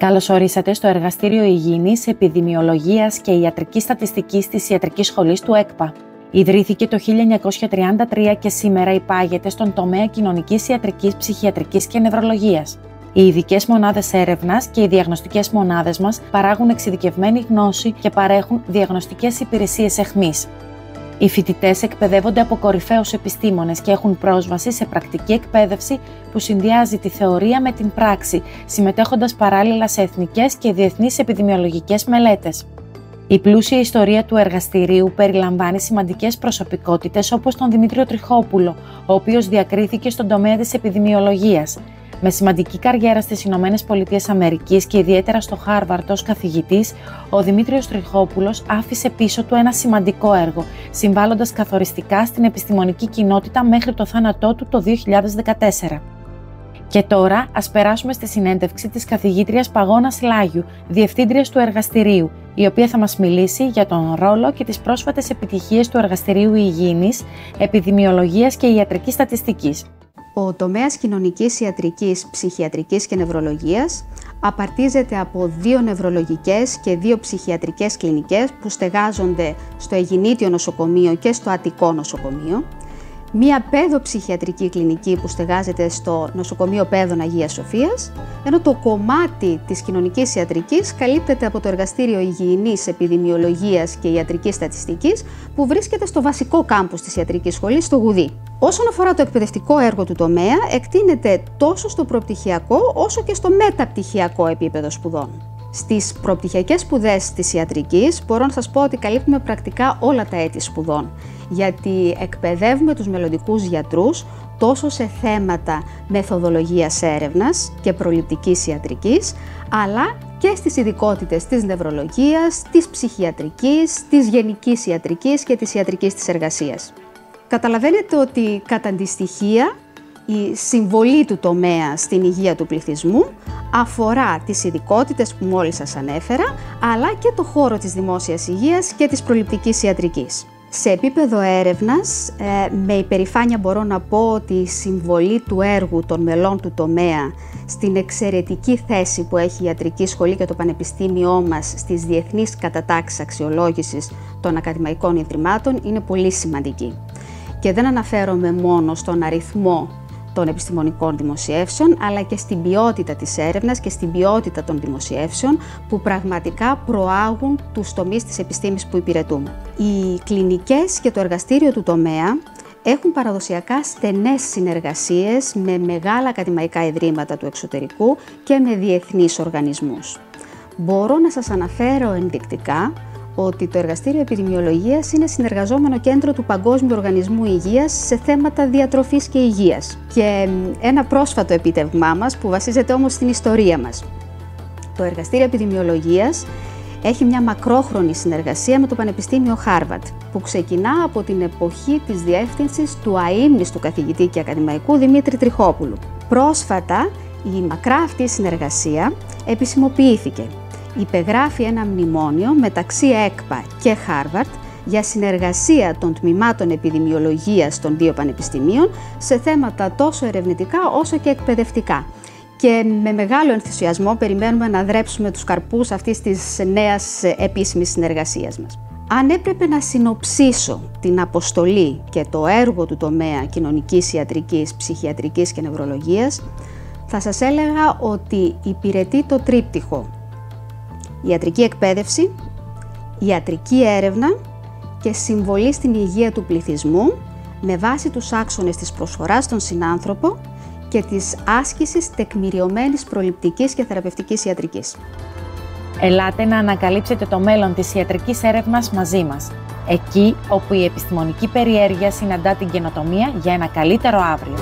Καλώς ορίσατε στο Εργαστήριο Υγιεινής Επιδημιολογίας και Ιατρικής Στατιστικής της Ιατρικής Σχολής του ΕΚΠΑ. Ιδρύθηκε το 1933 και σήμερα υπάγεται στον τομέα κοινωνικής ιατρικής, ψυχιατρικής και νευρολογίας. Οι ειδικές μονάδες έρευνας και οι διαγνωστικές μονάδες μας παράγουν εξειδικευμένη γνώση και παρέχουν διαγνωστικές υπηρεσίες αιχμής. Οι φοιτητές εκπαιδεύονται από κορυφαίους επιστήμονες και έχουν πρόσβαση σε πρακτική εκπαίδευση που συνδυάζει τη θεωρία με την πράξη, συμμετέχοντας παράλληλα σε εθνικές και διεθνείς επιδημιολογικές μελέτες. Η πλούσια ιστορία του εργαστηρίου περιλαμβάνει σημαντικές προσωπικότητες όπως τον Δημήτριο Τριχόπουλο, ο οποίος διακρίθηκε στον τομέα της επιδημιολογίας. Με σημαντική καριέρα στις Ηνωμένες Πολιτείες Αμερικής και ιδιαίτερα στο Χάρβαρντ ως καθηγητής, ο Δημήτριος Τριχόπουλος άφησε πίσω του ένα σημαντικό έργο, συμβάλλοντας καθοριστικά στην επιστημονική κοινότητα μέχρι το θάνατό του το 2014. Και τώρα ας περάσουμε στη συνέντευξη της καθηγήτριας Παγώνας Λάγιου, διευθύντριας του εργαστηρίου, η οποία θα μας μιλήσει για τον ρόλο και τις πρόσφατες επιτυχίες του Εργαστηρίου Υγιεινής, Επιδημιολογίας και Ιατρικής Στατιστικής. Ο τομέας κοινωνικής ιατρικής, ψυχιατρικής και νευρολογίας απαρτίζεται από 2 νευρολογικές και 2 ψυχιατρικές κλινικές που στεγάζονται στο Αιγινήτιο Νοσοκομείο και στο Αττικό Νοσοκομείο, μία παιδοψυχιατρική κλινική που στεγάζεται στο Νοσοκομείο Παιδών Αγίας Σοφίας, ενώ το κομμάτι της κοινωνικής ιατρικής καλύπτεται από το Εργαστήριο Υγιεινής Επιδημιολογίας και Ιατρικής Στατιστικής που βρίσκεται στο βασικό κάμπους της Ιατρικής Σχολής, στο Γουδί. Όσον αφορά το εκπαιδευτικό έργο του τομέα, εκτείνεται τόσο στο προπτυχιακό όσο και στο μεταπτυχιακό επίπεδο σπουδών. Στις προπτυχιακές σπουδές της ιατρικής μπορώ να σας πω ότι καλύπτουμε πρακτικά όλα τα έτη σπουδών, γιατί εκπαιδεύουμε τους μελλοντικούς γιατρούς τόσο σε θέματα μεθοδολογίας έρευνας και προληπτικής ιατρικής, αλλά και στις ειδικότητες της νευρολογίας, της ψυχιατρικής, της γενικής ιατρικής και της ιατρικής της εργασίας. Καταλαβαίνετε ότι κατά αντιστοιχεία η συμβολή του τομέα στην υγεία του πληθυσμού αφορά τις ειδικότητες που μόλις σας ανέφερα, αλλά και το χώρο της δημόσιας υγείας και της προληπτικής ιατρικής. Σε επίπεδο έρευνας, με υπερηφάνεια μπορώ να πω ότι η συμβολή του έργου των μελών του τομέα στην εξαιρετική θέση που έχει η Ιατρική Σχολή και το Πανεπιστήμιό μας στις διεθνείς κατατάξεις αξιολόγησης των ακαδημαϊκών ιδρυμάτων είναι πολύ σημαντική. Και δεν αναφέρομαι μόνο στον αριθμό των επιστημονικών δημοσιεύσεων, αλλά και στην ποιότητα της έρευνας και στην ποιότητα των δημοσιεύσεων που πραγματικά προάγουν τους τομείς της επιστήμης που υπηρετούμε. Οι κλινικές και το εργαστήριο του τομέα έχουν παραδοσιακά στενές συνεργασίες με μεγάλα ακαδημαϊκά ιδρύματα του εξωτερικού και με διεθνείς οργανισμούς. Μπορώ να σας αναφέρω ενδεικτικά ότι το Εργαστήριο Επιδημιολογίας είναι συνεργαζόμενο κέντρο του Παγκόσμιου Οργανισμού Υγείας σε θέματα διατροφής και υγείας. Και ένα πρόσφατο επίτευγμά μας που βασίζεται όμως στην ιστορία μας. Το Εργαστήριο Επιδημιολογίας έχει μια μακρόχρονη συνεργασία με το Πανεπιστήμιο Χάρβαρντ, που ξεκινά από την εποχή της διεύθυνσης του αείμνηστου καθηγητή και ακαδημαϊκού Δημήτρη Τριχόπουλου. Πρόσφατα η μακρά αυτή συνεργασία επισημοποιήθηκε. Υπεγράφει ένα μνημόνιο μεταξύ ΕΚΠΑ και Χάρβαρντ για συνεργασία των τμήματων επιδημιολογίας των 2 πανεπιστημίων σε θέματα τόσο ερευνητικά όσο και εκπαιδευτικά. Και με μεγάλο ενθουσιασμό περιμένουμε να δρέψουμε τους καρπούς αυτής της νέας επίσημης συνεργασίας μας. Αν έπρεπε να συνοψίσω την αποστολή και το έργο του τομέα κοινωνικής ιατρικής, ψυχιατρικής και νευρολογίας, θα σας έλεγα ότι υπηρετεί το τρίπτυχο: ιατρική εκπαίδευση, ιατρική έρευνα και συμβολή στην υγεία του πληθυσμού με βάση τους άξονες της προσφοράς στον συνάνθρωπο και της άσκησης τεκμηριωμένης προληπτικής και θεραπευτικής ιατρικής. Ελάτε να ανακαλύψετε το μέλλον της ιατρικής έρευνας μαζί μας, εκεί όπου η επιστημονική περιέργεια συναντά την καινοτομία για ένα καλύτερο αύριο.